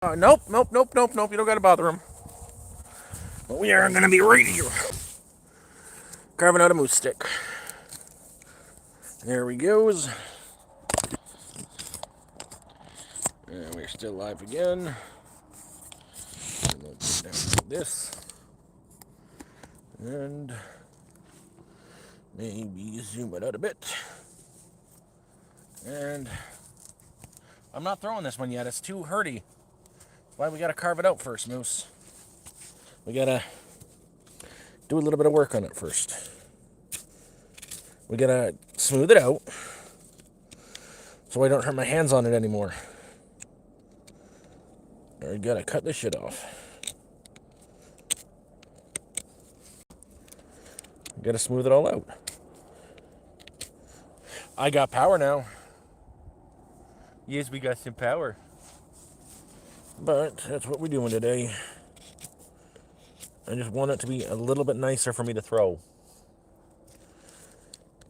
Nope, nope, nope, nope, nope. You don't gotta bother him. But we are gonna be right here. Carving out a moose stick. There he goes. And we're still live again. And we'll put down like this. And maybe zoom it out a bit. And I'm not throwing this one yet. It's too hurdy. That's why we gotta carve it out first, Moose. We gotta do a little bit of work on it first. We gotta smooth it out so I don't hurt my hands on it anymore. I gotta cut this shit off. Gotta smooth it all out. I got power now. Yes, we got some power. But that's what we're doing today. I just want it to be a little bit nicer for me to throw.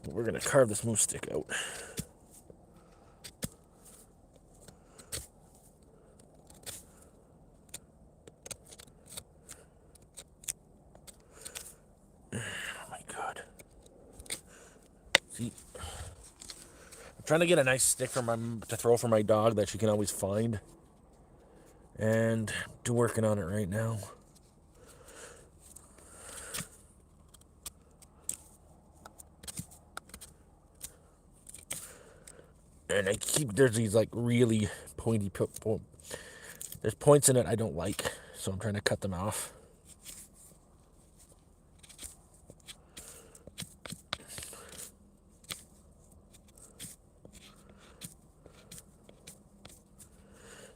We're gonna carve this moose stick out. Oh my god. See, I'm trying to get a nice stick to throw for my dog that she can always find. And I'm working on it right now. And there's these like really pointy, there's points in it I don't like, so I'm trying to cut them off.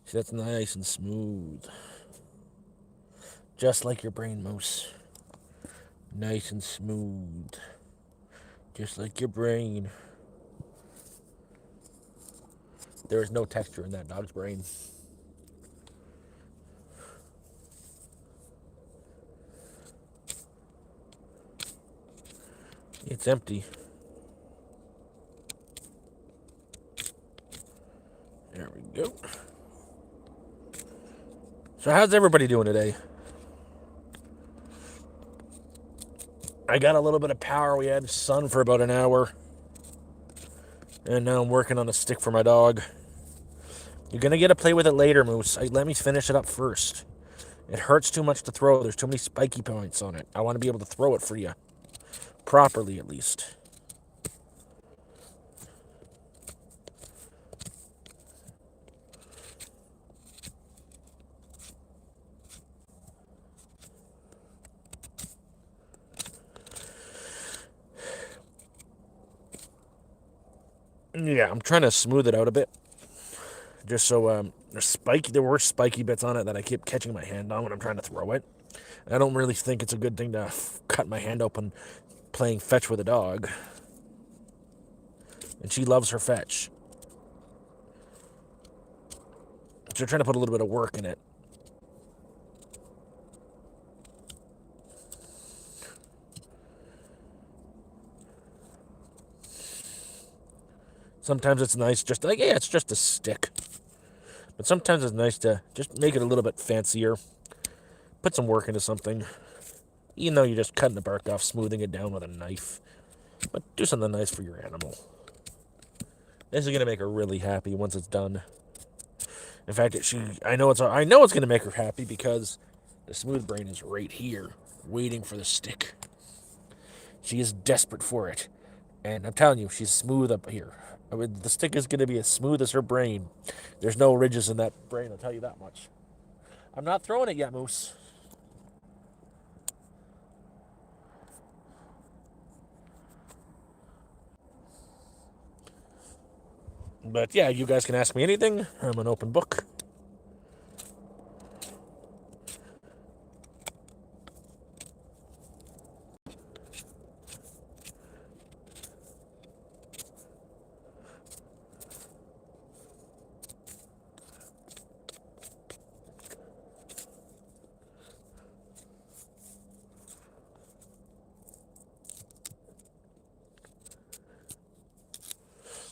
See, that's nice and smooth. Just like your brain, Moose. Nice and smooth. Just like your brain. There is no texture in that dog's brain. It's empty. There we go. So how's everybody doing today? I got a little bit of power. We had sun for about an hour. And now I'm working on a stick for my dog. You're going to get to play with it later, Moose. Let me finish it up first. It hurts too much to throw. There's too many spiky points on it. I want to be able to throw it for you. Properly, at least. Yeah, I'm trying to smooth it out a bit. Just so there were spiky bits on it that I keep catching my hand on when I'm trying to throw it. I don't really think it's a good thing to cut my hand open playing fetch with a dog. And she loves her fetch. So you're trying to put a little bit of work in it. Sometimes it's nice just like, yeah, it's just a stick. But sometimes it's nice to just make it a little bit fancier. Put some work into something. Even though you're just cutting the bark off, smoothing it down with a knife. But do something nice for your animal. This is going to make her really happy once it's done. In fact, I know it's going to make her happy because the smooth brain is right here, waiting for the stick. She is desperate for it. And I'm telling you, she's smooth up here. I mean, the stick is going to be as smooth as her brain. There's no ridges in that brain, I'll tell you that much. I'm not throwing it yet, Moose. But yeah, you guys can ask me anything. I'm an open book.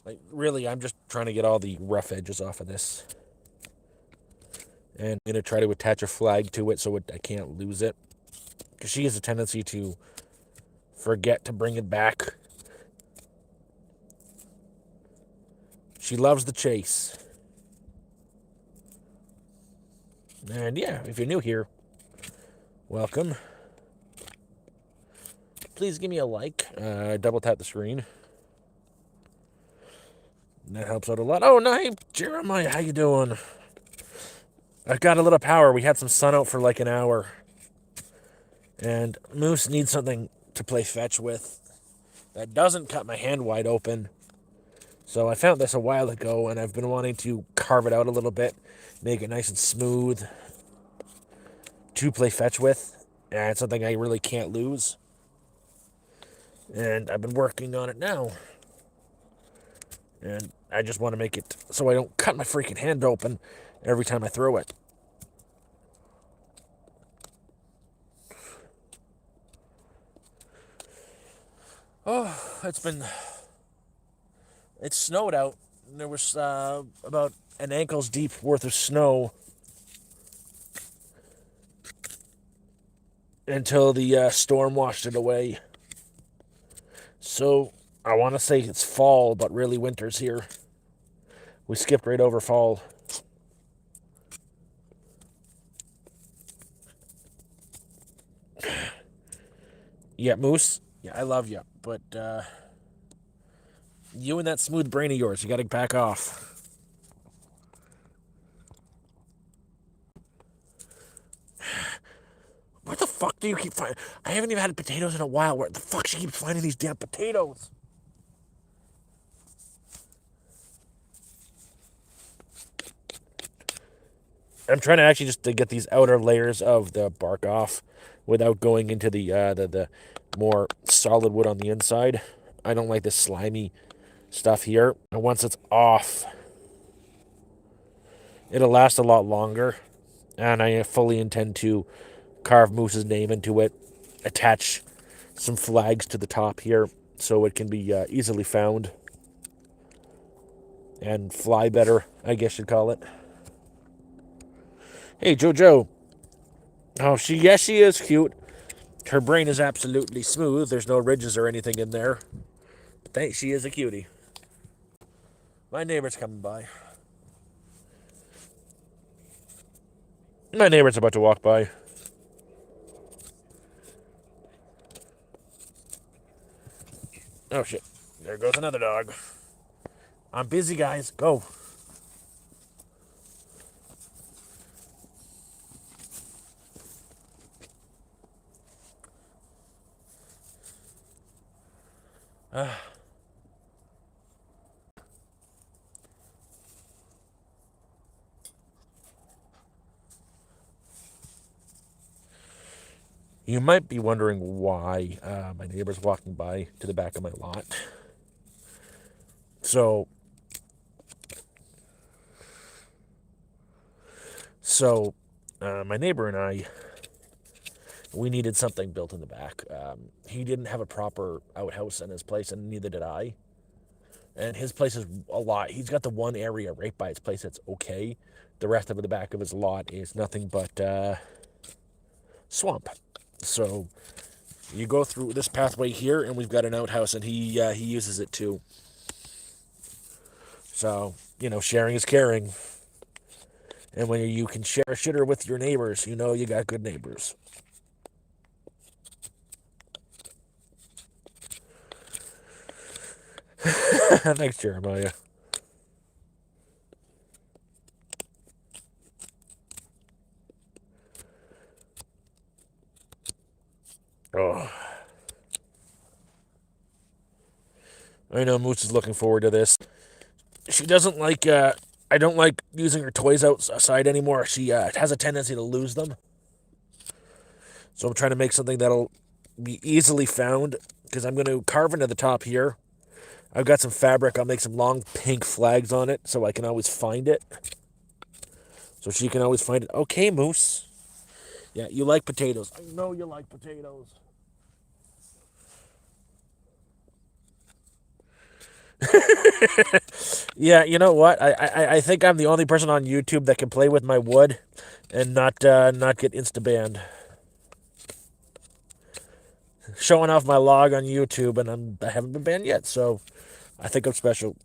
Like, really, I'm just trying to get all the rough edges off of this. And I'm going to try to attach a flag to it so I can't lose it. Because she has a tendency to forget to bring it back. She loves the chase. And yeah, if you're new here, welcome. Please give me a like. Double tap the screen. That helps out a lot. Oh, no, hey, Jeremiah, how you doing? I got a little power. We had some sun out for like an hour. And Moose needs something to play fetch with that doesn't cut my hand wide open. So I found this a while ago, and I've been wanting to carve it out a little bit, make it nice and smooth to play fetch with. And it's something I really can't lose. And I've been working on it now. And I just want to make it so I don't cut my freaking hand open every time I throw it. Oh, it snowed out. There was about an ankle's deep worth of snow until the storm washed it away. So I want to say it's fall, but really winter's here. We skipped right over fall. Yeah, Moose. Yeah, I love you, but you and that smooth brain of yours, you got to back off. Where the fuck do you keep finding? I haven't even had potatoes in a while. Where the fuck she keeps finding these damn potatoes? I'm trying to actually just to get these outer layers of the bark off without going into the more solid wood on the inside. I don't like this slimy stuff here. And once it's off, it'll last a lot longer. And I fully intend to carve Moose's name into it, attach some flags to the top here so it can be easily found and fly better, I guess you'd call it. Hey, Jojo. Oh, she is cute. Her brain is absolutely smooth. There's no ridges or anything in there. But she is a cutie. My neighbor's coming by. My neighbor's about to walk by. Oh, shit. There goes another dog. I'm busy, guys. Go. You might be wondering why my neighbor's walking by to the back of my lot. So my neighbor and I, we needed something built in the back. He didn't have a proper outhouse in his place, and neither did I. And his place is a lot. He's got the one area right by his place that's okay. The rest of the back of his lot is nothing but swamp. So you go through this pathway here, and we've got an outhouse, and he uses it too. So, sharing is caring. And when you can share a shitter with your neighbors, you got good neighbors. Thanks, Jeremiah. Oh. I know Moose is looking forward to this. She doesn't like, I don't like using her toys outside anymore. She has a tendency to lose them. So I'm trying to make something that'll be easily found, because I'm going to carve into the top here. I've got some fabric. I'll make some long pink flags on it so I can always find it. So she can always find it. Okay, Moose. Yeah, you like potatoes. I know you like potatoes. Yeah, you know what? I think I'm the only person on YouTube that can play with my wood and not get insta banned. Showing off my log on YouTube, and I haven't been banned yet, so I think I'm special.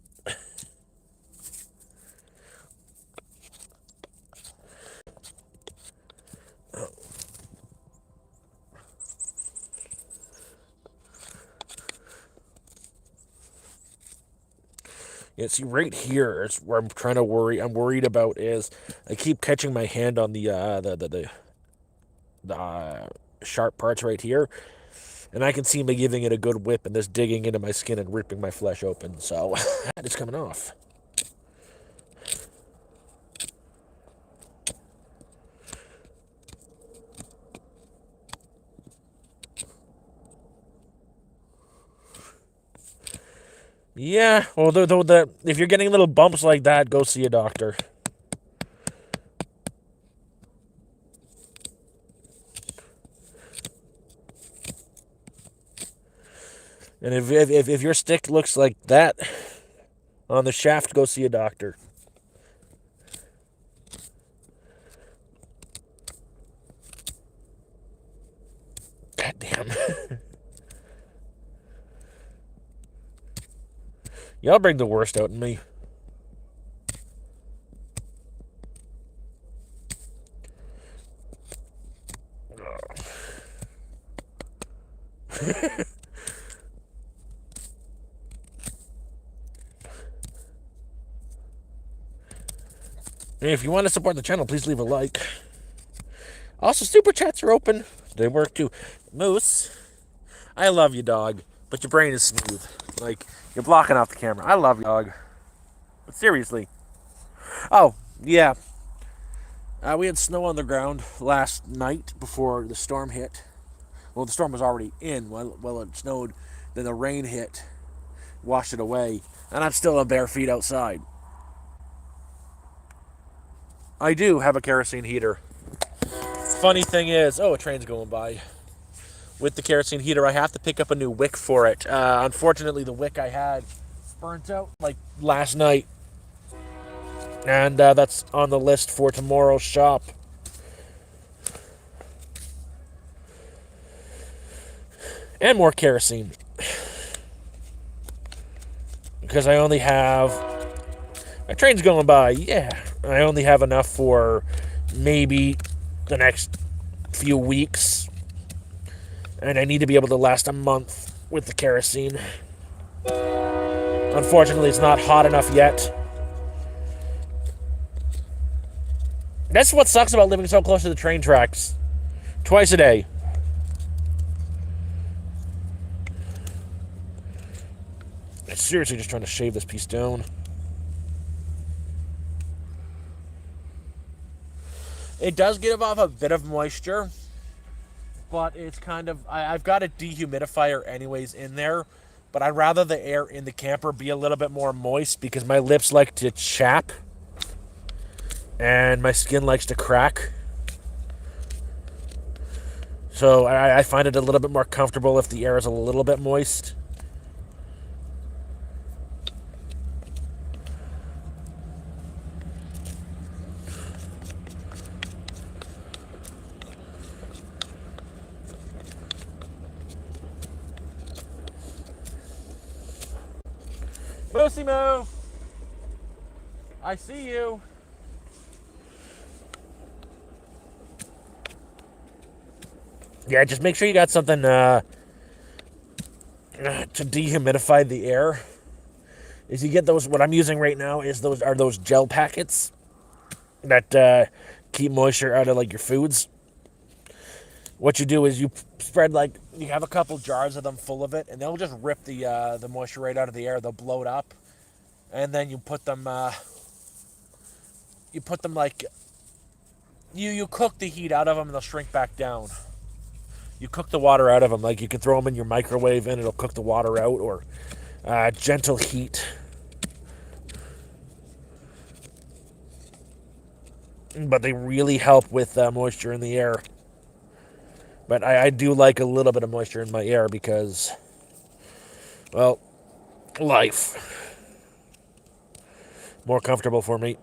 Yeah, see, right here is where I'm trying to worry. I'm worried about is I keep catching my hand on the sharp parts right here, and I can see me giving it a good whip and this digging into my skin and ripping my flesh open. So it's coming off. Yeah, well, if you're getting little bumps like that, go see a doctor. And if your stick looks like that on the shaft, go see a doctor. God damn. Y'all bring the worst out in me. If you want to support the channel, please leave a like. Also, super chats are open. They work too. Moose, I love you, dog, but your brain is smooth. Like, you're blocking off the camera. I love you, dog. But seriously. Oh, yeah. We had snow on the ground last night before the storm hit. Well, the storm was already in while it snowed. Then the rain hit, washed it away, and I'm still on bare feet outside. I do have a kerosene heater. Funny thing is, oh, a train's going by. With the kerosene heater, I have to pick up a new wick for it. Unfortunately, the wick I had burnt out like last night. And that's on the list for tomorrow's shop. And more kerosene. Because I only have... A train's going by, yeah. I only have enough for maybe the next few weeks. And I need to be able to last a month with the kerosene. Unfortunately, it's not hot enough yet. That's what sucks about living so close to the train tracks. Twice a day. I'm seriously just trying to shave this piece down. It does give off a bit of moisture, but it's kind of... I've got a dehumidifier anyways in there, but I'd rather the air in the camper be a little bit more moist because my lips like to chap and my skin likes to crack. So I find it a little bit more comfortable if the air is a little bit moist. Moosimo! I see you. Yeah, just make sure you got something to dehumidify the air. Is you get those, what I'm using right now is those gel packets that keep moisture out of like your foods. What you do is you spread you have a couple jars of them full of it, and they'll just rip the moisture right out of the air. They'll blow it up, and then you put them like you cook the heat out of them, and they'll shrink back down. You cook the water out of them, like you can throw them in your microwave, and it'll cook the water out, or gentle heat. But they really help with moisture in the air. But I do like a little bit of moisture in my air because, well, life. More comfortable for me.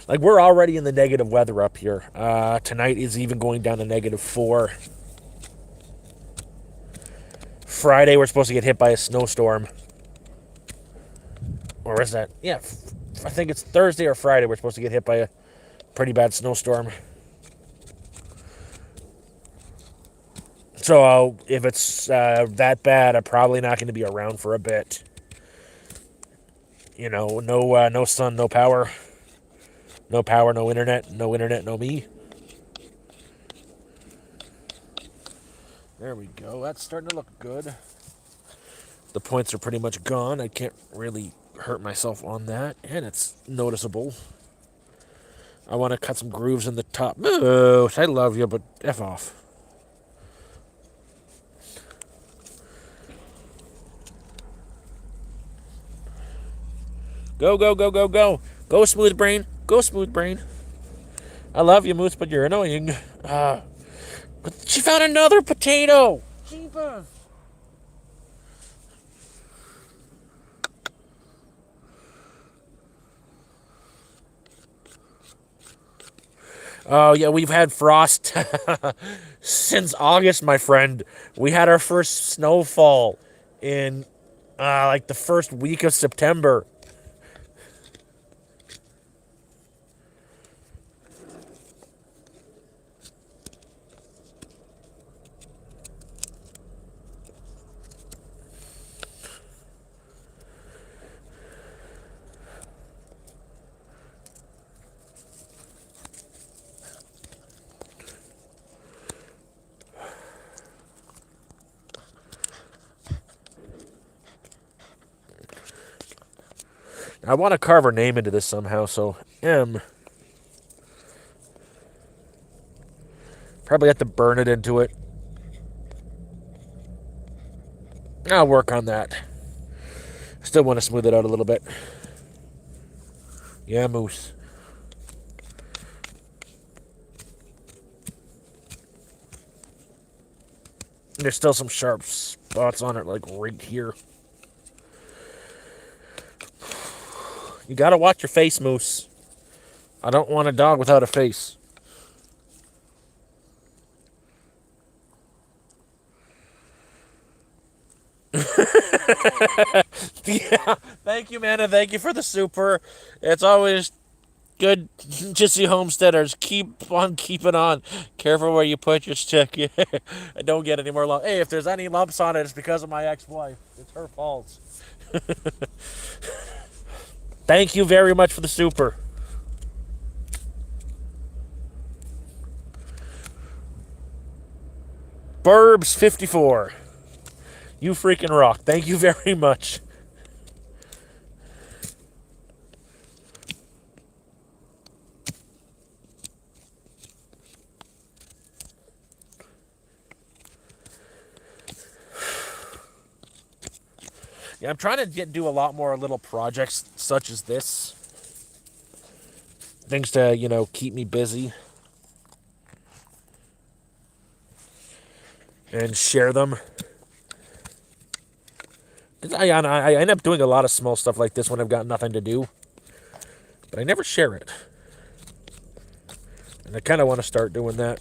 Like, we're already in the negative weather up here. Tonight is even going down to -4. Friday, we're supposed to get hit by a snowstorm. Or is that? Yeah, I think it's Thursday or Friday we're supposed to get hit by a pretty bad snowstorm. So if it's that bad, I'm probably not going to be around for a bit. You know, no sun, no power. No power, no internet. No internet, no me. There we go. That's starting to look good. The points are pretty much gone. I can't really hurt myself on that. And it's noticeable. I want to cut some grooves in the top. Moose, I love you, but F off. Go, go, go, go, go. Go, smooth brain. Go, smooth brain. I love you, Moose, but you're annoying. But she found another potato. Jeepers. Oh, yeah, we've had frost since August, my friend. We had our first snowfall in like the first week of September. I want to carve her name into this somehow, so M. Probably have to burn it into it. I'll work on that. Still want to smooth it out a little bit. Yeah, Moose. There's still some sharp spots on it, like right here. You gotta watch your face, Moose. I don't want a dog without a face. Yeah, thank you, man, and thank you for the super. It's always good to see homesteaders keep on keeping on. Careful where you put your stick. Yeah. Don't get any more lumps. Hey, if there's any lumps on it, it's because of my ex-wife. It's her fault. Thank you very much for the super. Burbs54. You freaking rock. Thank you very much. Yeah, I'm trying to do a lot more little projects such as this. Things to, keep me busy. And share them. I end up doing a lot of small stuff like this when I've got nothing to do. But I never share it. And I kind of want to start doing that.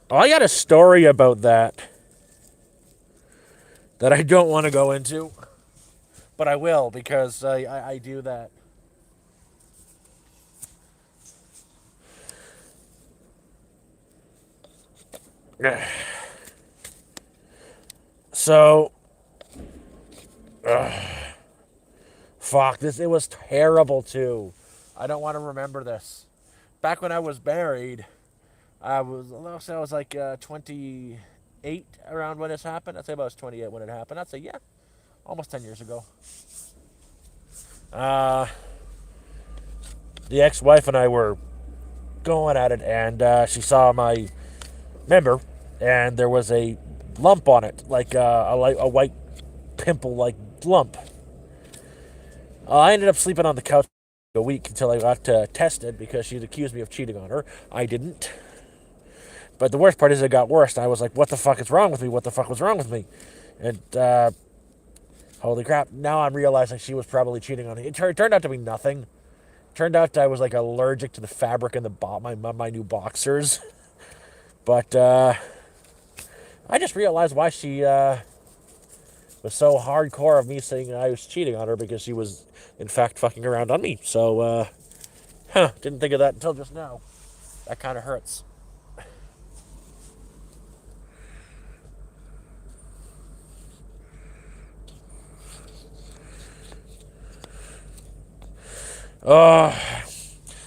Oh, I got a story about that I don't want to go into. But I will, because I do that. So, fuck, it was terrible too. I don't want to remember this. Back when I was married, I was like 28 around when this happened. I'd say about 28 when it happened. I'd say, yeah, almost 10 years ago. The ex-wife and I were going at it, and she saw my member, and there was a lump on it, like a white pimple-like lump. I ended up sleeping on the couch a week until I got tested because she'd accused me of cheating on her. I didn't. But the worst part is it got worse. And I was like, what the fuck is wrong with me? What the fuck was wrong with me? And holy crap, now I'm realizing she was probably cheating on me. It turned out to be nothing. Turned out I was like allergic to the fabric in my new boxers. But I just realized why she was so hardcore of me saying I was cheating on her, because she was in fact fucking around on me. So didn't think of that until just now. That kind of hurts.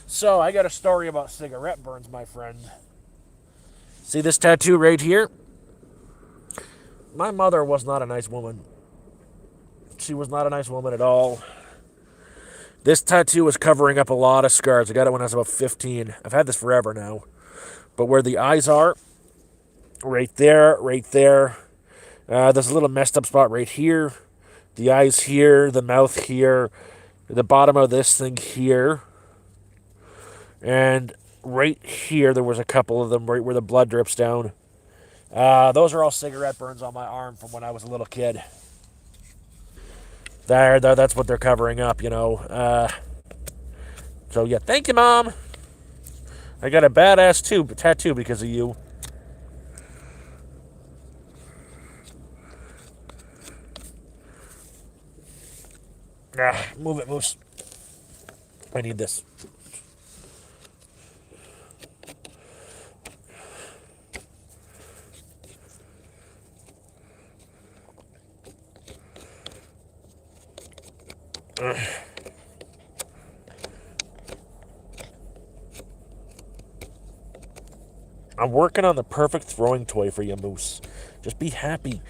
So I got a story about cigarette burns, my friend. See this tattoo right here? My mother was not a nice woman. She was not a nice woman at all. This tattoo was covering up a lot of scars. I got it when I was about 15. I've had this forever now. But where the eyes are, right there, there's a little messed up spot right here. The eyes here, the mouth here, the bottom of this thing here. And right here, there was a couple of them right where the blood drips down. Those are all cigarette burns on my arm from when I was a little kid. That's what they're covering up, you know. So yeah, thank you, Mom. I got a badass tattoo because of you. Move it, Moose. I need this. I'm working on the perfect throwing toy for you, Moose. Just be happy.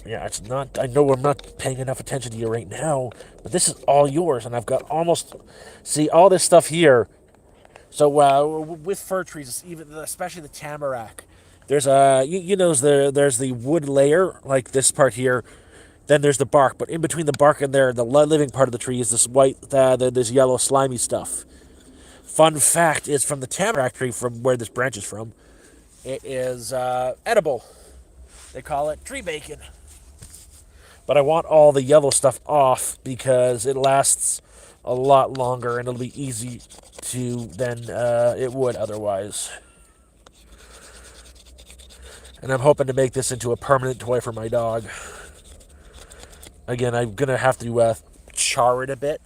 Yeah, it's not. I know I'm not paying enough attention to you right now, but this is all yours, and I've got almost. See, all this stuff here. So with fir trees, even especially the tamarack, there's there's the wood layer, like this part here. Then there's the bark, but in between the bark and there, the living part of the tree is this white, this yellow slimy stuff. Fun fact is, from the tamarack tree, from where this branch is from, it is edible. They call it tree bacon. But I want all the yellow stuff off because it lasts a lot longer and it'll be easy to than it would otherwise. And I'm hoping to make this into a permanent toy for my dog. Again, I'm going to have to char it a bit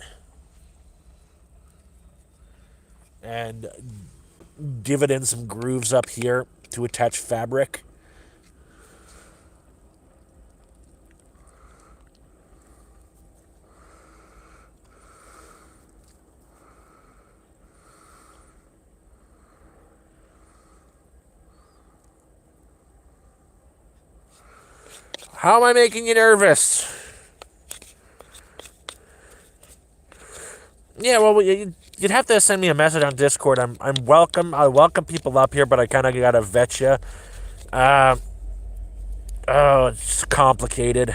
and give it in some grooves up here to attach fabric. How am I making you nervous? Yeah, well, you'd have to send me a message on Discord. I'm welcome. I welcome people up here, but I kind of gotta vet you. It's complicated.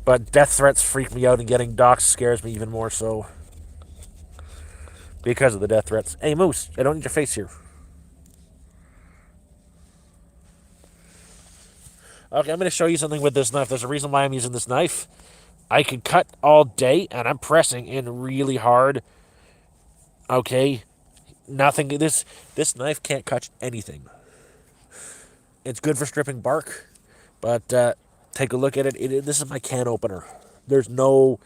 But death threats freak me out, and getting doxxed scares me even more so. Because of the death threats. Hey, Moose, I don't need your face here. Okay, I'm going to show you something with this knife. There's a reason why I'm using this knife. I can cut all day, and I'm pressing in really hard. Okay? Nothing. This knife can't cut anything. It's good for stripping bark, but take a look at it. This is my can opener. There is no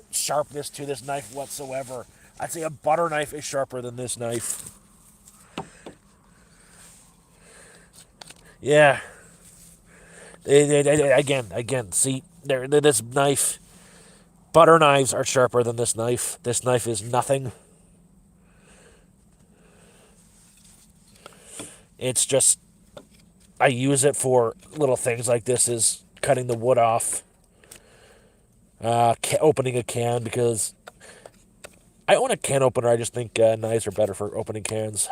sharpness to this knife whatsoever. I'd say a butter knife is sharper than this knife. Yeah. Again, see, this knife, butter knives are sharper than this knife. This knife is nothing. It's just, I use it for little things like this, is cutting the wood off, opening a can, because I own a can opener. I just think knives are better for opening cans.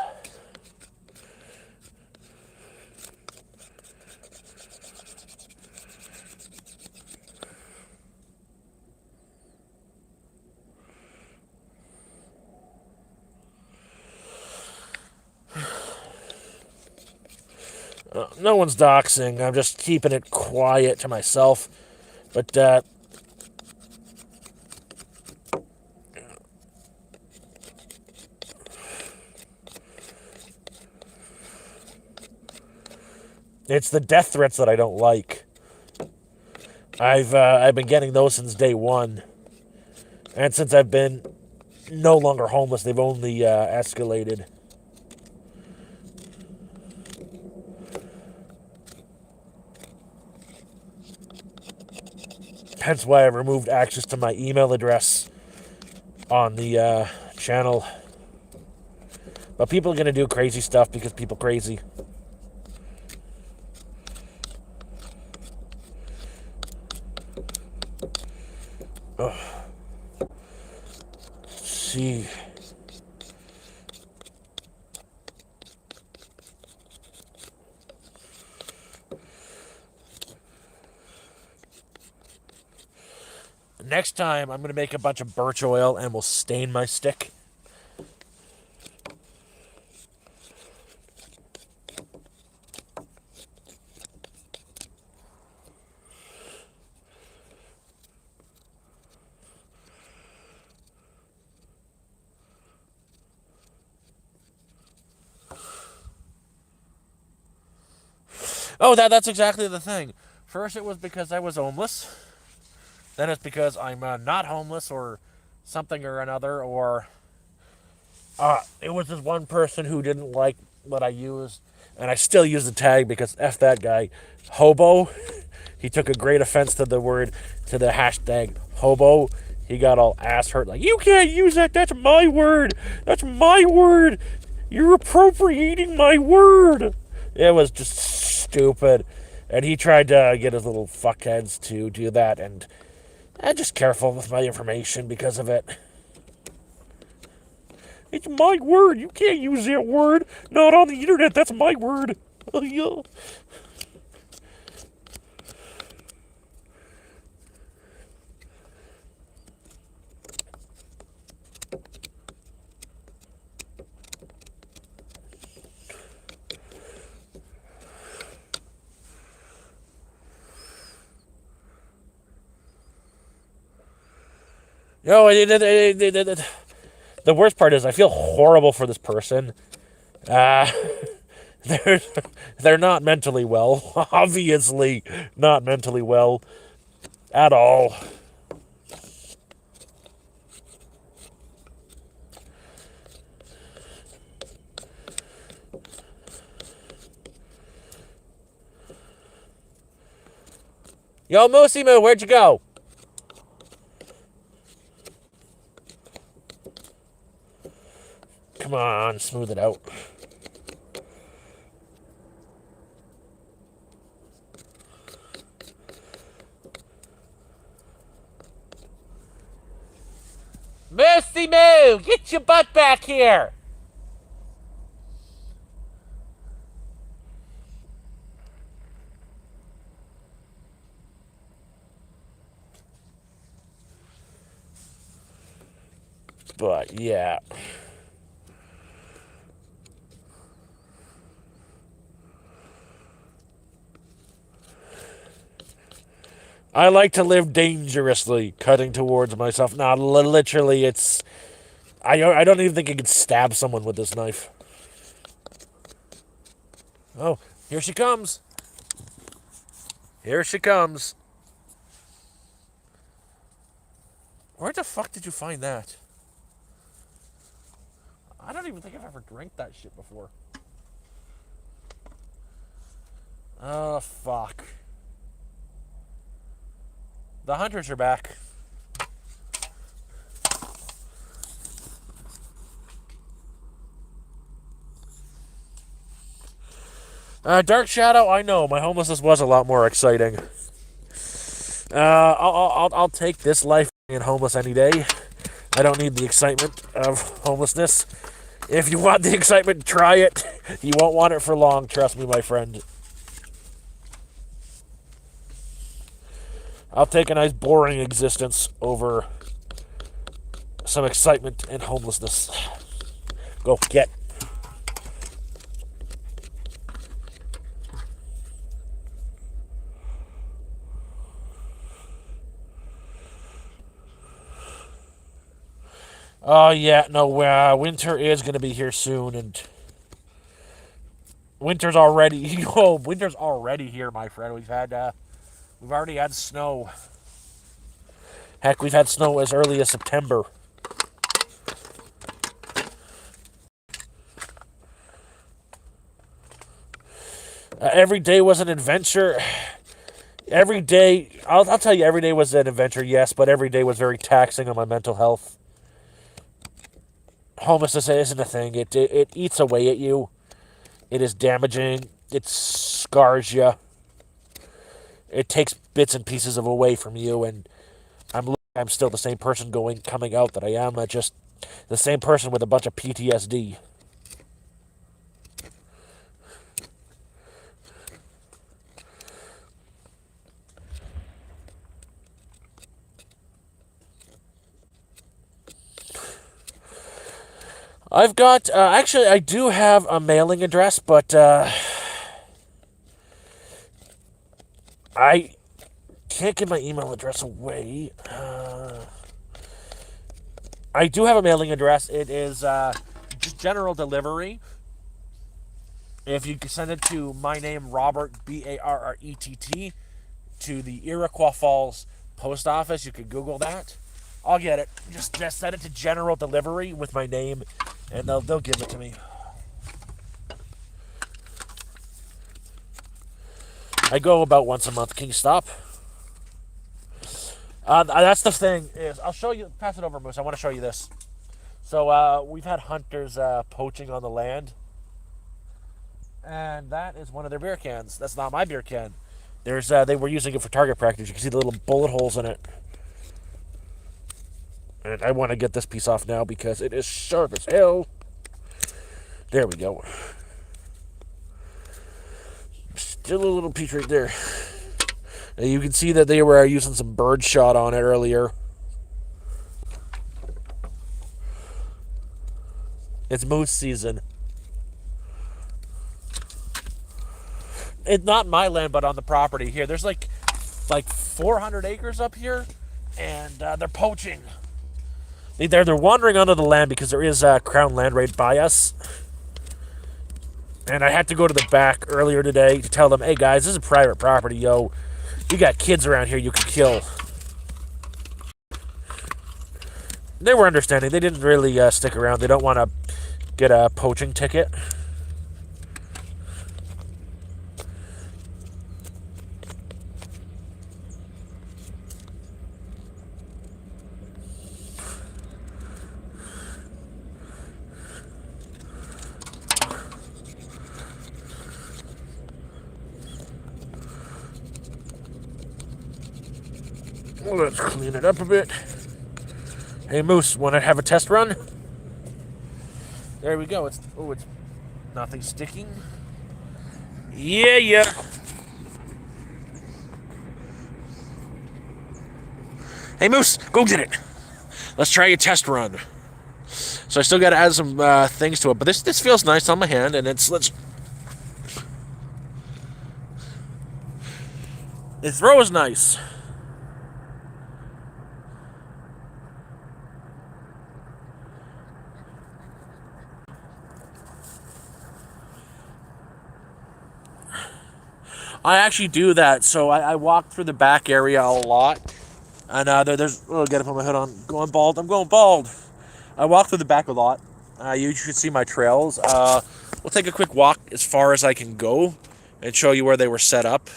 No one's doxing. I'm just keeping it quiet to myself. But, it's the death threats that I don't like. I've been getting those since day one. And since I've been no longer homeless, they've only escalated. Hence why I removed access to my email address on the channel. But people are going to do crazy stuff because people crazy. Ugh. Let's see. Next time, I'm going to make a bunch of birch oil and we'll stain my stick. Oh, that's exactly the thing. First, it was because I was homeless. Then it's because I'm not homeless or something or another. Or it was this one person who didn't like what I used. And I still use the tag because F that guy. Hobo. He took a great offense to the hashtag hobo. He got all ass hurt. Like, you can't use that. That's my word. That's my word. You're appropriating my word. It was just stupid. And he tried to get his little fuckheads to do that. And I'm just careful with my information because of it. It's my word. You can't use that word. Not on the internet. That's my word. Oh, yeah. No, the worst part is I feel horrible for this person. They're not mentally well. Obviously not mentally well at all. Yo, Moosey Moo, where'd you go? Come on, smooth it out. Moosey Moo, get your butt back here. But, yeah. I like to live dangerously, cutting towards myself. Now, literally, it's... I don't even think I could stab someone with this knife. Oh, here she comes. Here she comes. Where the fuck did you find that? I don't even think I've ever drank that shit before. Oh, fuck. The hunters are back. Dark Shadow, I know. My homelessness was a lot more exciting. I'll take this life being homeless any day. I don't need the excitement of homelessness. If you want the excitement, try it. You won't want it for long, trust me, my friend. I'll take a nice boring existence over some excitement and homelessness. Go, get. Oh yeah, no. Winter is gonna be here soon, and winter's already. Oh, winter's already here, my friend. We've already had snow. Heck, we've had snow as early as September. Every day was an adventure. Every day, I'll tell you, every day was an adventure, yes, but every day was very taxing on my mental health. Homelessness isn't a thing. It eats away at you. It is damaging. It scars you. It takes bits and pieces of away from you, and I'm still the same person coming out that I am. I just the same person with a bunch of PTSD. I've got actually I do have a mailing address, but I can't give my email address away. I do have a mailing address. It is just general delivery. If you send it to my name, Robert, Barrett, to the Iroquois Falls post office, you can Google that. I'll get it. Just send it to general delivery with my name, and they'll give it to me. I go about once a month. Can you stop? That's the thing is I'll show you. Pass it over, Moose. I want to show you this. So we've had hunters poaching on the land, and that is one of their beer cans. That's not my beer can. They were using it for target practice. You can see the little bullet holes in it. And I want to get this piece off now because it is sharp as hell. There we go. Still a little piece right there. Now you can see that they were using some bird shot on it earlier. It's moose season. It's not my land, but on the property here. There's like 400 acres up here, and they're poaching. They're wandering onto the land because there is crown land right by us. And I had to go to the back earlier today to tell them, hey guys, this is private property, yo. You got kids around here you can kill. They were understanding. They didn't really stick around. They don't want to get a poaching ticket. Well, let's clean it up a bit. Hey, Moose, want to have a test run? There we go. It's nothing sticking. Yeah. Hey, Moose, go get it. Let's try a test run. So I still got to add some things to it, but this feels nice on my hand, and it throws nice. I actually do that. So I walk through the back area a lot. And there's... Oh, gotta put my hood on. Going bald. I'm going bald. I walk through the back a lot. You should see my trails. We'll take a quick walk as far as I can go and show you where they were set up.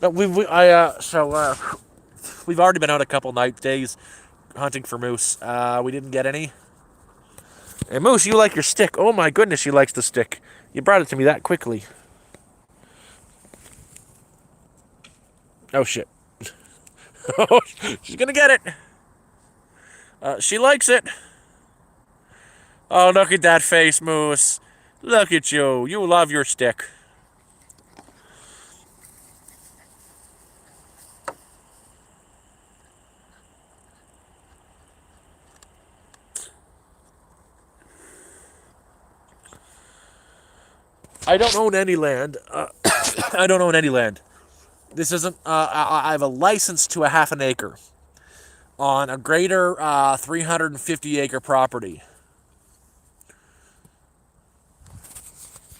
No, we've already been out a couple night days hunting for moose. We didn't get any. Hey, Moose, you like your stick. Oh my goodness, she likes the stick. You brought it to me that quickly. Oh shit. Oh, she's gonna get it. She likes it. Oh, look at that face, Moose. Look at you. You love your stick. I don't own any land. I don't own any land. This isn't. I have a license to a half an acre on a greater 350 acre property.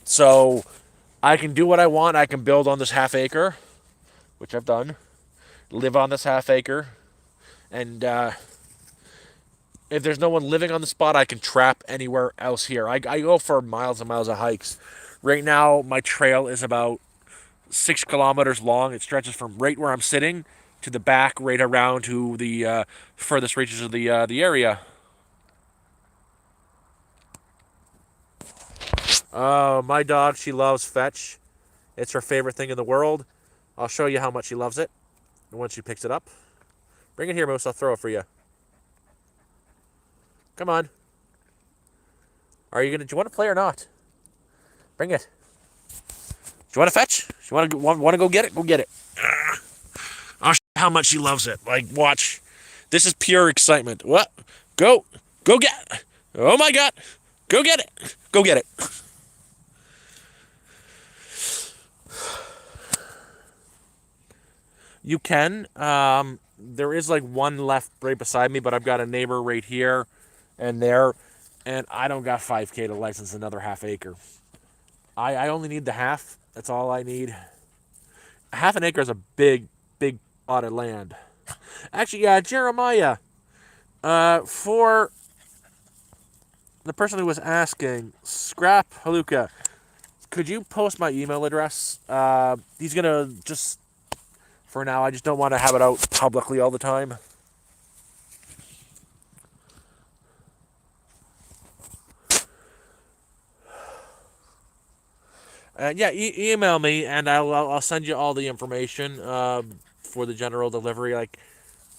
So I can do what I want. I can build on this half acre, which I've done. Live on this half acre. And if there's no one living on the spot, I can trap anywhere else here. I go for miles and miles of hikes. Right now, my trail is about 6 kilometers long. It stretches from right where I'm sitting to the back, right around to the furthest reaches of the area. My dog, she loves fetch. It's her favorite thing in the world. I'll show you how much she loves it once she picks it up. Bring it here, Moose. I'll throw it for you. Come on. Do you want to play or not? Bring it. Do you want to fetch? Do you want to go get it? Go get it. I'll show you how much she loves it. Like, watch. This is pure excitement. What? Go get it. Oh my God. Go get it. Go get it. You can. There is like one left right beside me, but I've got a neighbor right here and there, and I don't got 5K to license another half acre. I only need the half. That's all I need. Half an acre is a big plot of land. Actually, Jeremiah, for the person who was asking, Scrap Haluka, could you post my email address? He's going to just, for now, I just don't want to have it out publicly all the time. Email me and I'll send you all the information for the general delivery. Like,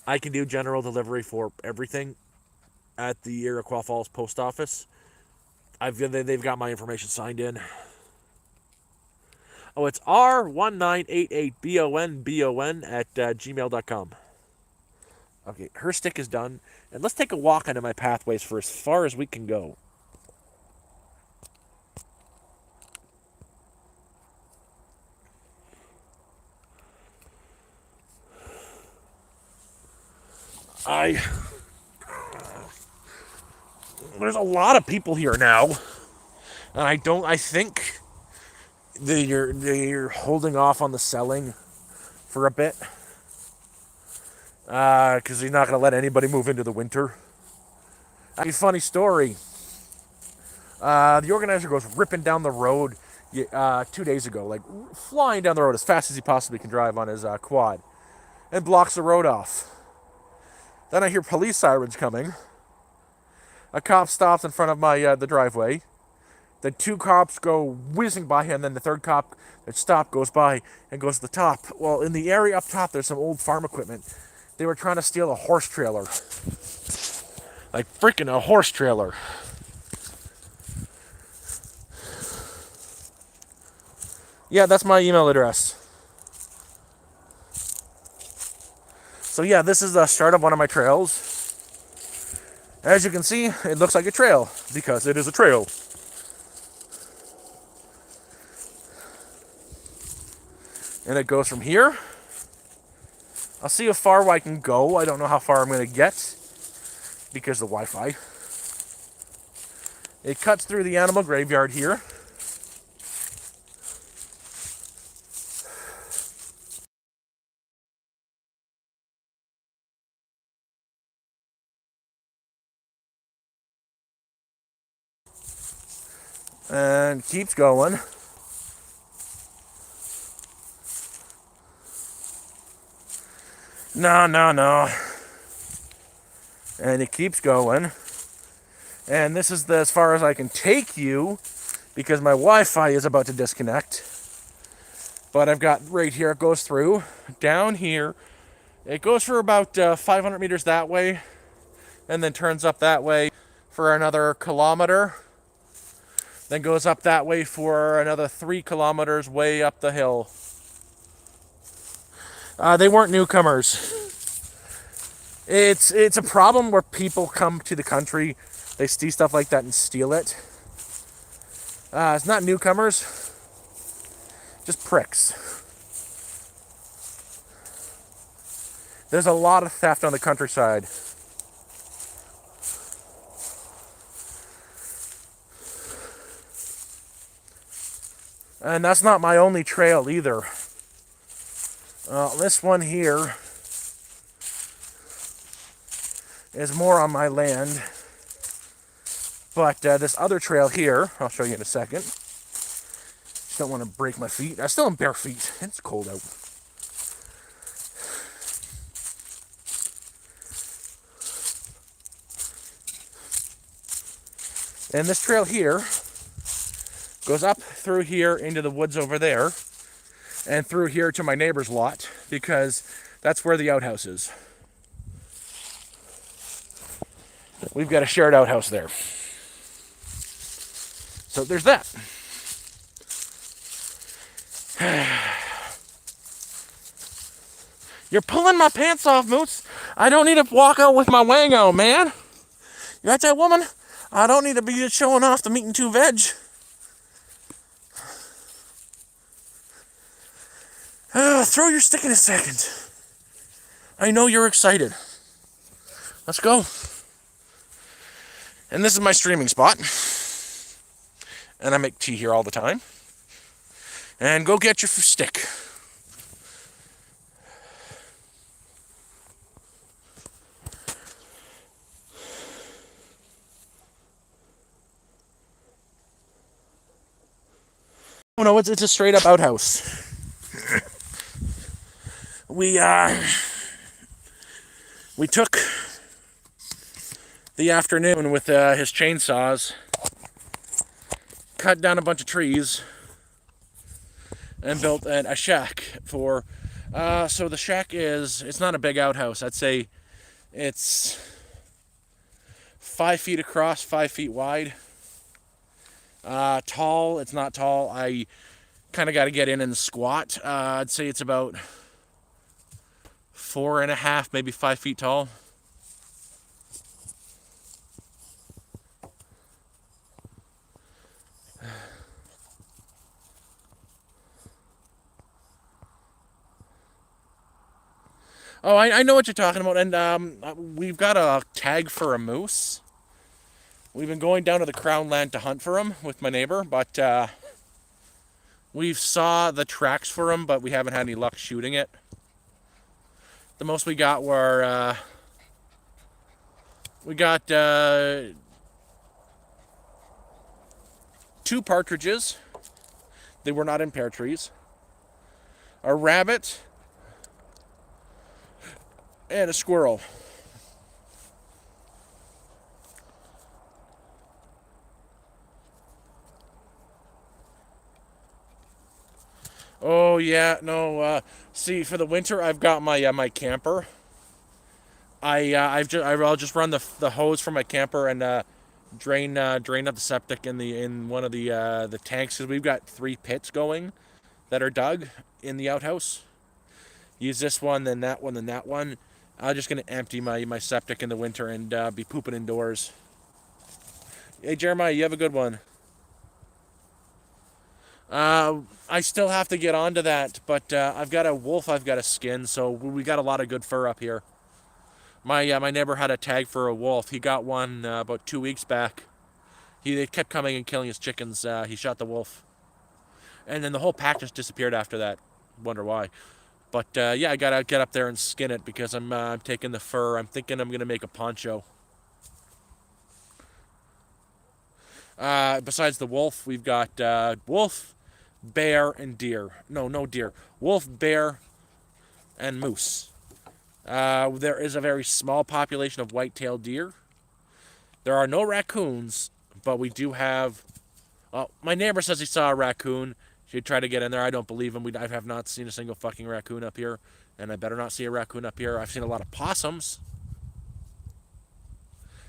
I can do general delivery for everything at the Iroquois Falls Post Office. They've got my information signed in. Oh, it's R1988BONBON at gmail.com. Okay, her stick is done. And let's take a walk onto my pathways for as far as we can go. There's a lot of people here now. And I think they're holding off on the selling for a bit. Because they're not going to let anybody move into the winter. Funny story. The organizer goes ripping down the road 2 days ago, like flying down the road as fast as he possibly can drive on his quad, and blocks the road off. Then I hear police sirens coming. A cop stops in front of my the driveway. Then 2 cops go whizzing by him. Then the third cop that stopped goes by and goes to the top. Well, in the area up top, there's some old farm equipment. They were trying to steal a horse trailer. Like freaking a horse trailer. Yeah, that's my email address. So yeah, this is the start of one of my trails. As you can see, it looks like a trail because it is a trail. And it goes from here. I'll see how far I can go. I don't know how far I'm going to get because of the Wi-Fi. It cuts through the animal graveyard here. And keeps going. No. And it keeps going. And this is as far as I can take you because my Wi-Fi is about to disconnect. But I've got right here, it goes through, down here. It goes for about 500 meters that way and then turns up that way for another kilometer. Then goes up that way for another 3 kilometers way up the hill. They weren't newcomers. It's a problem where people come to the country, they see stuff like that and steal it. It's not newcomers, just pricks. There's a lot of theft on the countryside. And that's not my only trail either. This one here is more on my land. But this other trail here, I'll show you in a second. Just don't want to break my feet. I'm still in bare feet. It's cold out. And this trail here goes up through here into the woods over there and through here to my neighbor's lot because that's where the outhouse is. We've got a shared outhouse there. So there's that. You're pulling my pants off, Moose. I don't need to walk out with my wang out, man. You got that, woman? I don't need to be showing off the meat and two veg. Throw your stick in a second. I know you're excited. Let's go. And this is my streaming spot. And I make tea here all the time. And go get your stick. Oh no, it's a straight up outhouse. We took the afternoon with his chainsaws, cut down a bunch of trees, and built a shack for, so the shack it's not a big outhouse. I'd say it's 5 feet across, 5 feet wide. Tall, it's not tall. I kind of got to get in and squat. I'd say it's about 4.5, maybe 5 feet tall. Oh, I know what you're talking about, and we've got a tag for a moose. We've been going down to the Crown Land to hunt for him with my neighbor, but we've saw the tracks for him, but we haven't had any luck shooting it. The most we got were we got 2 partridges. They were not in pear trees. A rabbit and a squirrel. Oh yeah, no. See, for the winter, I've got my my camper. I'll just run the hose from my camper and drain up the septic in one of the tanks because we've got 3 pits going that are dug in the outhouse. Use this one, then that one, then that one. I'm just gonna empty my septic in the winter and be pooping indoors. Hey Jeremiah, you have a good one. I still have to get onto that, but I've got a wolf I've got to skin, so we got a lot of good fur up here. My neighbor had a tag for a wolf. He got one about 2 weeks back. They kept coming and killing his chickens. He shot the wolf, and then the whole pack just disappeared after that. Wonder why. But yeah, I gotta get up there and skin it because I'm taking the fur. I'm thinking I'm gonna make a poncho. Besides the wolf, we've got wolf, bear, and deer. No deer. Wolf, bear, and moose. There is a very small population of white-tailed deer. There are no raccoons, but we do have... my neighbor says he saw a raccoon. He'd try to get in there. I don't believe him. I have not seen a single fucking raccoon up here, and I better not see a raccoon up here. I've seen a lot of possums.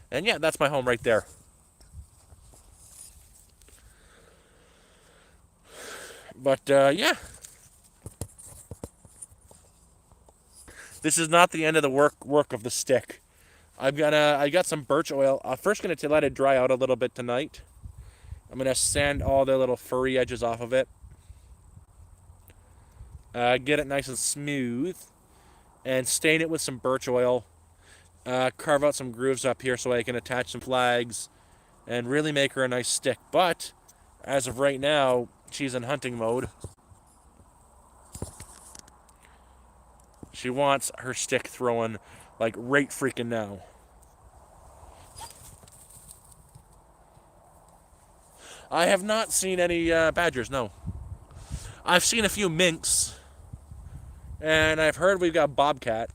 And yeah, that's my home right there. But yeah. This is not the end of the work of the stick. I got some birch oil. I'm first gonna let it dry out a little bit tonight. I'm gonna sand all the little furry edges off of it. Get it nice and smooth. and stain it with some birch oil. Carve out some grooves up here so I can attach some flags and really make her a nice stick. But as of right now, she's in hunting mode. She wants her stick throwing like right freaking now. I have not seen any badgers, no. I've seen a few minks, and I've heard we've got bobcat.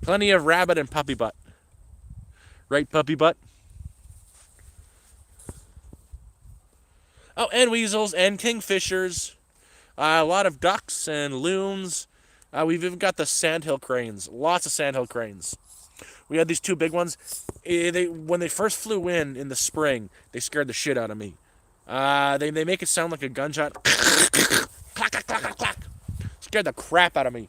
Plenty of rabbit and puppy butt. Right, puppy butt? Oh, and weasels and kingfishers. A lot of ducks and loons. We've even got the sandhill cranes. Lots of sandhill cranes. We had these two big ones. When they first flew in the spring, they scared the shit out of me. They make it sound like a gunshot. Clack, clack, clack, clack, clack. Scared the crap out of me.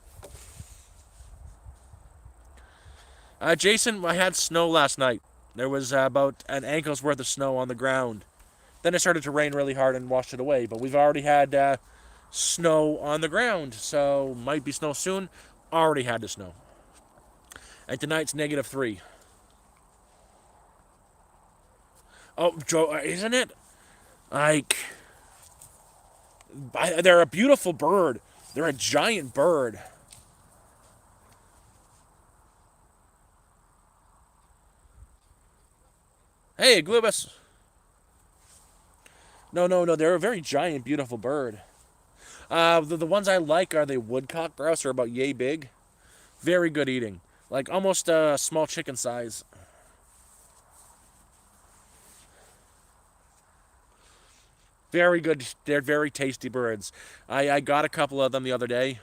Jason, I had snow last night. There was about an ankle's worth of snow on the ground. Then it started to rain really hard and washed it away. But we've already had snow on the ground, so might be snow soon. Already had the snow. And tonight's -3. Oh, Joe, isn't it? Like, they're a beautiful bird. They're a giant bird. Hey, Glubus. No. They're a very giant, beautiful bird. The ones I like are the woodcock grouse. They're about yay big. Very good eating. Like almost a small chicken size. Very good. They're very tasty birds. I got a couple of them the other day.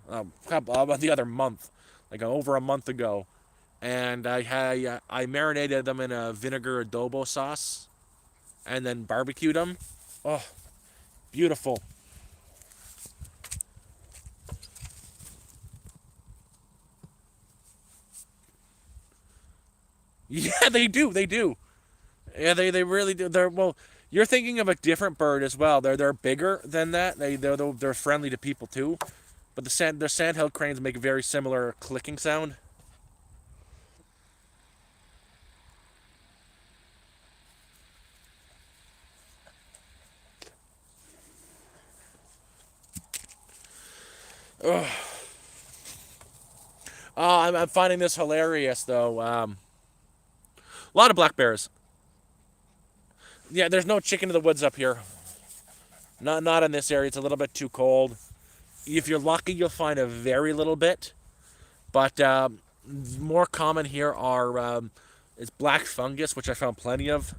The other month. Like over a month ago. And I marinated them in a vinegar adobo sauce. And then barbecued them. Oh, beautiful. Yeah, they do. They do. Yeah, they really do. Well, you're thinking of a different bird as well. They're bigger than that. They're friendly to people too. But the sandhill cranes make a very similar clicking sound. Ugh. Oh, I'm finding this hilarious though. A lot of black bears. Yeah, there's no chicken in the woods up here. Not in this area. It's a little bit too cold. If you're lucky, you'll find a very little bit. But more common here are is black fungus, which I found plenty of,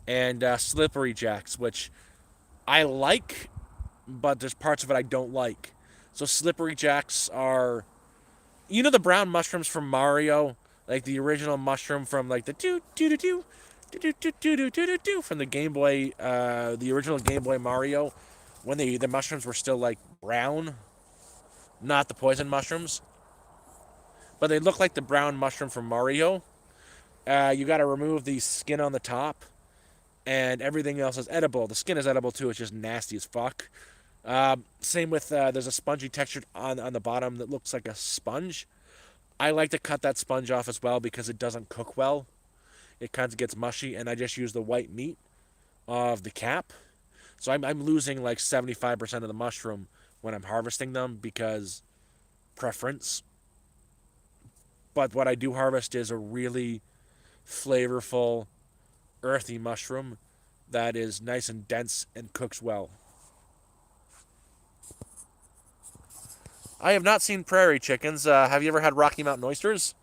and slippery jacks, which I like, but there's parts of it I don't like. So slippery jacks are, you know, the brown mushrooms from Mario, like the original mushroom from like the doo doo doo doo doo doo doo doo doo doo doo from the Game Boy, the original Game Boy Mario, when the mushrooms were still like brown, not the poison mushrooms, but they look like the brown mushroom from Mario. You got to remove the skin on the top, and everything else is edible. The skin is edible too. It's just nasty as fuck. Same with there's a spongy texture on the bottom that looks like a sponge. I like to cut that sponge off as well because it doesn't cook well. It kind of gets mushy, and I just use the white meat of the cap. So I'm losing like 75% of the mushroom when I'm harvesting them because preference. But what I do harvest is a really flavorful, earthy mushroom that is nice and dense and cooks well. I have not seen prairie chickens. Have you ever had Rocky Mountain oysters?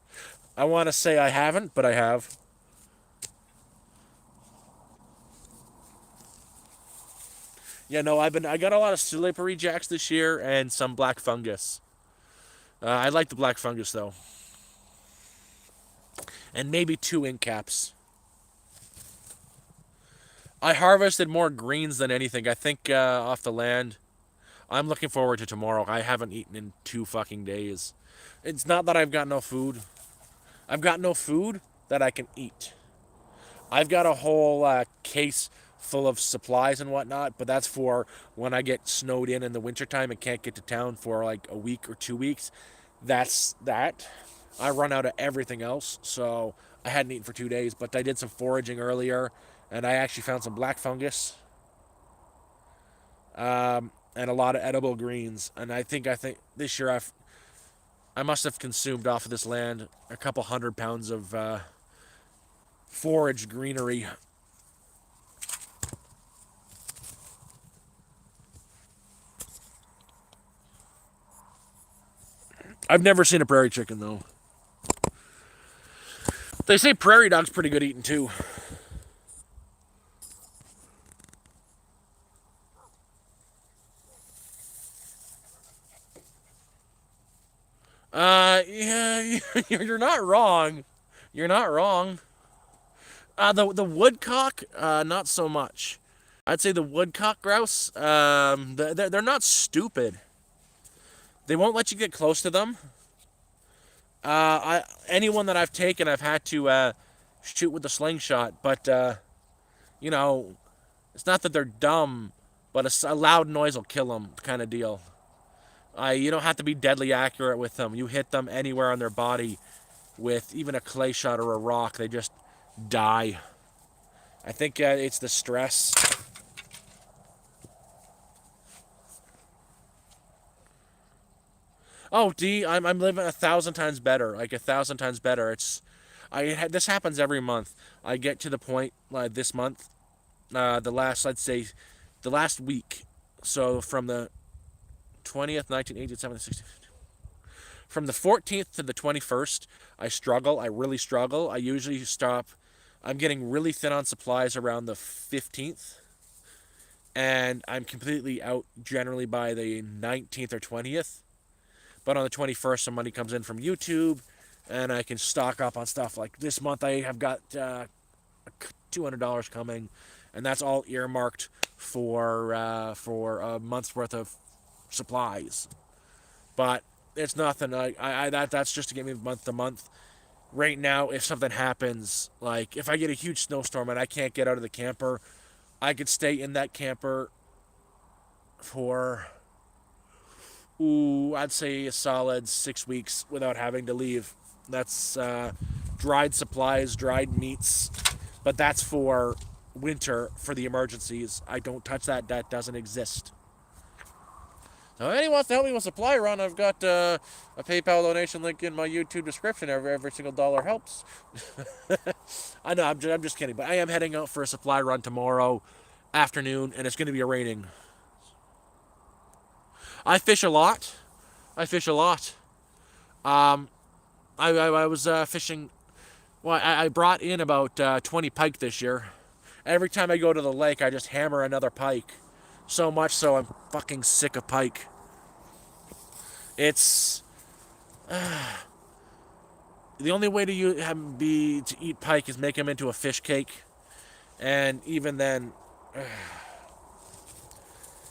I want to say I haven't, but I have. Yeah, no, I got a lot of slippery jacks this year and some black fungus. I like the black fungus though, and maybe two ink caps. I harvested more greens than anything. I think off the land. I'm looking forward to tomorrow. I haven't eaten in 2 fucking days. It's not that I've got no food. I've got no food that I can eat. I've got a whole case full of supplies and whatnot, but that's for when I get snowed in the wintertime and can't get to town for like a week or 2 weeks. That's that. I run out of everything else, so I hadn't eaten for 2 days, but I did some foraging earlier, and I actually found some black fungus, and a lot of edible greens. And I think this year I must have consumed off of this land a couple 100 pounds of forage greenery. I've never seen a prairie chicken though. They say prairie dog's pretty good eating too. Yeah, you're not wrong. You're not wrong. The woodcock, not so much. I'd say the woodcock grouse, they're not stupid. They won't let you get close to them. Anyone that I've taken, I've had to shoot with the slingshot. But you know, it's not that they're dumb, but a loud noise will kill them, kind of deal. You don't have to be deadly accurate with them. You hit them anywhere on their body with even a clay shot or a rock, they just die. I think it's the stress. Oh, D, I'm living 1,000 times better, like 1,000 times better. This happens every month. I get to the point this month, let's say, the last week. So from the 20th, 19th, 18th, 17th, 16th. From the 14th to the 21st, I struggle. I really struggle. I usually stop. I'm getting really thin on supplies around the 15th, and I'm completely out generally by the 19th or 20th. But on the 21st, some money comes in from YouTube, and I can stock up on stuff. Like this month, I have got $200 coming, and that's all earmarked for a month's worth of supplies. But it's nothing. That's just to get me month to month. Right now, if something happens, like if I get a huge snowstorm and I can't get out of the camper, I could stay in that camper for, I'd say a solid 6 weeks without having to leave. That's dried supplies, dried meats, but that's for winter for the emergencies. I don't touch that. That doesn't exist. Now, if anyone wants to help me with supply run, I've got a PayPal donation link in my YouTube description. Every single dollar helps. I know, I'm just kidding, but I am heading out for a supply run tomorrow afternoon, and it's going to be raining. I fish a lot. I fish a lot. I was fishing. Well, I brought in about 20 pike this year. Every time I go to the lake, I just hammer another pike. So much so I'm fucking sick of pike. It's the only way to eat pike is make them into a fish cake, and even then,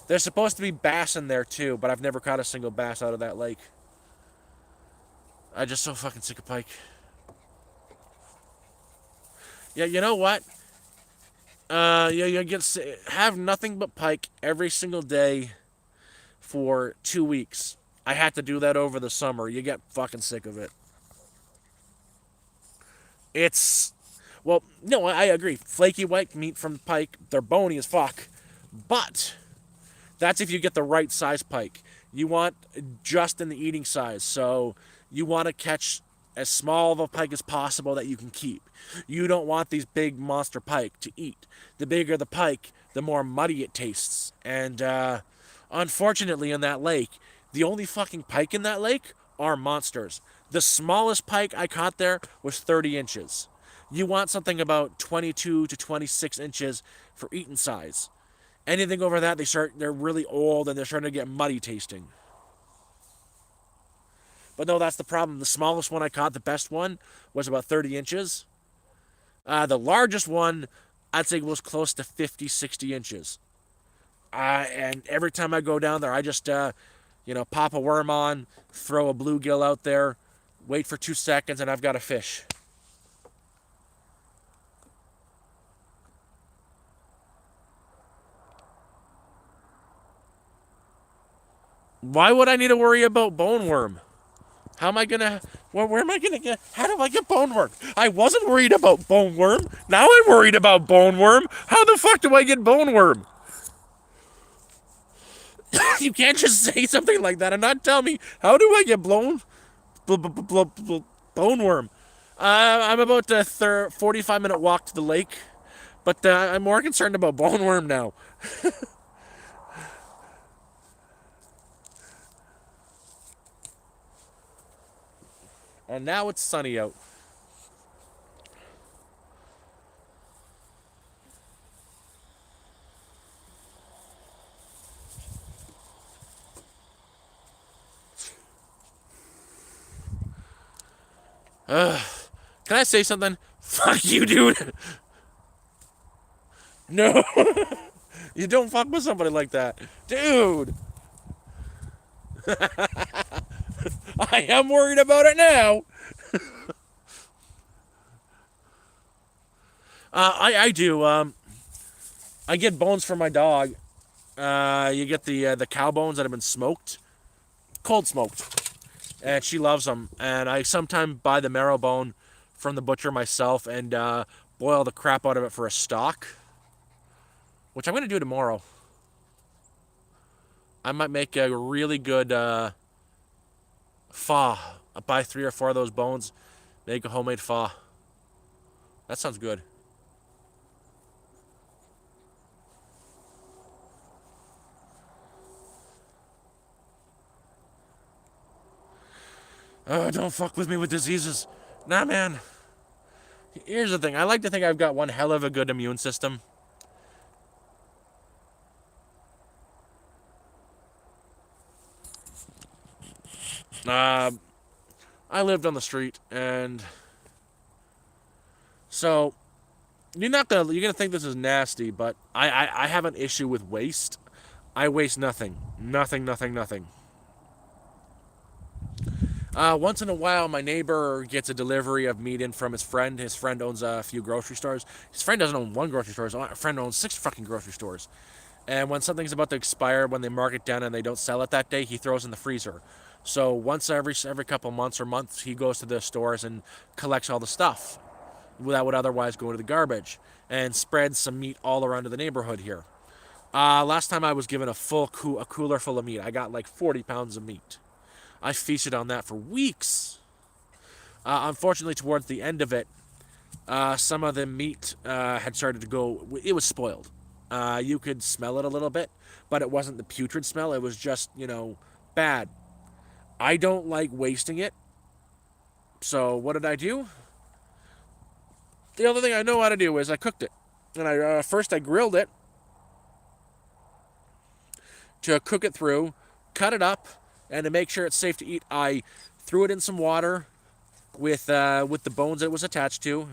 there's supposed to be bass in there too, but I've never caught a single bass out of that lake. I'm just so fucking sick of pike. Yeah, you know what? You have nothing but pike every single day for 2 weeks. I had to do that over the summer. You get fucking sick of it. It's, well, no, I agree. Flaky white meat from pike, they're bony as fuck. But that's if you get the right size pike. You want just in the eating size. So you want to catch as small of a pike as possible that you can keep. You don't want these big monster pike to eat. The bigger the pike, the more muddy it tastes. And unfortunately, in that lake, the only fucking pike in that lake are monsters. The smallest pike I caught there was 30 inches. You want something about 22 to 26 inches for eating size. Anything over that, they're really old and they're starting to get muddy tasting. But no, that's the problem. The smallest one I caught, the best one, was about 30 inches. The largest one, I'd say, was close to 50, 60 inches. And every time I go down there, I just, pop a worm on, throw a bluegill out there, wait for 2 seconds, and I've got a fish. Why would I need to worry about bone worm? How am I gonna? Where am I gonna get? How do I get bone worm? I wasn't worried about bone worm. Now I'm worried about bone worm. How the fuck do I get bone worm? You can't just say something like that and not tell me how do I get bone worm. I'm about a 45-minute walk to the lake, but I'm more concerned about bone worm now. And now it's sunny out. Can I say something? Fuck you, dude. No. You don't fuck with somebody like that. Dude. I am worried about it now. I do. I get bones for my dog. You get the cow bones that have been smoked, cold smoked, and she loves them. And I sometimes buy the marrow bone from the butcher myself and boil the crap out of it for a stock, which I'm gonna do tomorrow. I might make a really good pho. I buy 3 or 4 of those bones, make a homemade pho. That sounds good. Oh, don't fuck with me with diseases. Nah, man. Here's the thing. I like to think I've got one hell of a good immune system. Uh, I lived on the street, and so you're gonna think this is nasty, but I have an issue with waste. I waste nothing, nothing, nothing, nothing. Once in a while, my neighbor gets a delivery of meat in from his friend. His friend owns a few grocery stores. His friend doesn't own one grocery store. His friend owns 6 fucking grocery stores. And when something's about to expire, when they mark it down and they don't sell it that day, he throws in the freezer. So once every couple months or months, he goes to the stores and collects all the stuff that would otherwise go to the garbage and spreads some meat all around the neighborhood here. Last time I was given a cooler full of meat. I got like 40 pounds of meat. I feasted on that for weeks. Unfortunately, towards the end of it, some of the meat had started to go. It was spoiled. You could smell it a little bit, but it wasn't the putrid smell. It was just, bad. I don't like wasting it. So what did I do? The other thing I know how to do is I cooked it. And first I grilled it to cook it through, cut it up, and to make sure it's safe to eat, I threw it in some water with the bones it was attached to,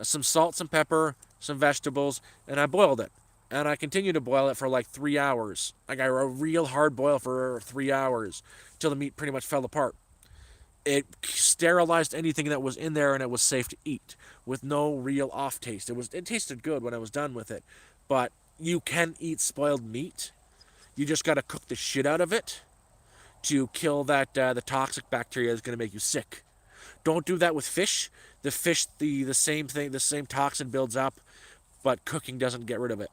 some salt, some pepper, some vegetables, and I boiled it. And I continued to boil it for like 3 hours. I got a real hard boil for 3 hours till the meat pretty much fell apart. It sterilized anything that was in there and it was safe to eat with no real off taste. It tasted good when I was done with it, but you can eat spoiled meat. You just got to cook the shit out of it to kill the toxic bacteria that's going to make you sick. Don't do that with fish. The fish, the same thing, the same toxin builds up, but cooking doesn't get rid of it.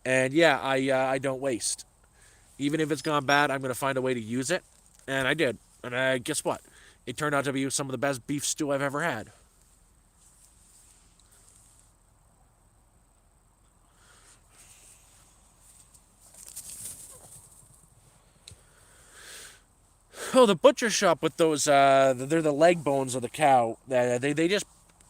And yeah, I don't waste. Even if it's gone bad, I'm gonna find a way to use it, and I did. And guess what? It turned out to be some of the best beef stew I've ever had. Oh, the butcher shop with those, they're the leg bones of the cow. They just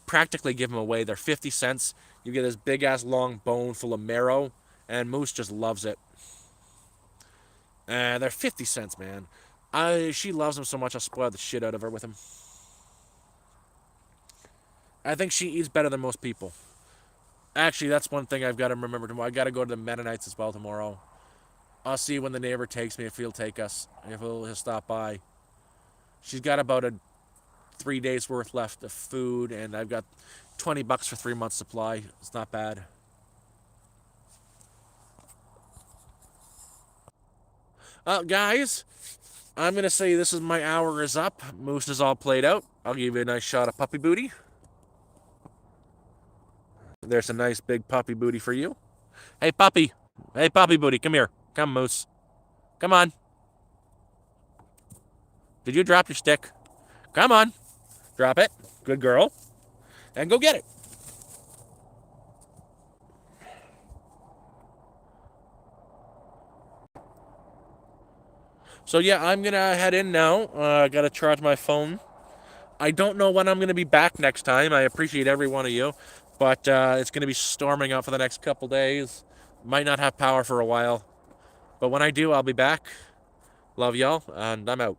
practically give them away. They're 50 cents. You get this big ass long bone full of marrow, and Moose just loves it. They're 50 cents, man. She loves him so much, I'll spoil the shit out of her with him. I think she eats better than most people. Actually, that's one thing I've got to remember tomorrow. I got to go to the Mennonites as well tomorrow. I'll see when the neighbor takes me if he'll take us, if he'll stop by. She's got about a 3 days worth left of food, and I've got $20 for 3 months supply. It's not bad. Guys, I'm going to say this is my hour is up. Moose is all played out. I'll give you a nice shot of puppy booty. There's a nice big puppy booty for you. Hey, puppy. Hey, puppy booty, come here. Come, Moose. Come on. Did you drop your stick? Come on. Drop it. Good girl. And go get it. So yeah, I'm going to head in now. I got to charge my phone. I don't know when I'm going to be back next time. I appreciate every one of you. But it's going to be storming out for the next couple days. Might not have power for a while. But when I do, I'll be back. Love y'all, and I'm out.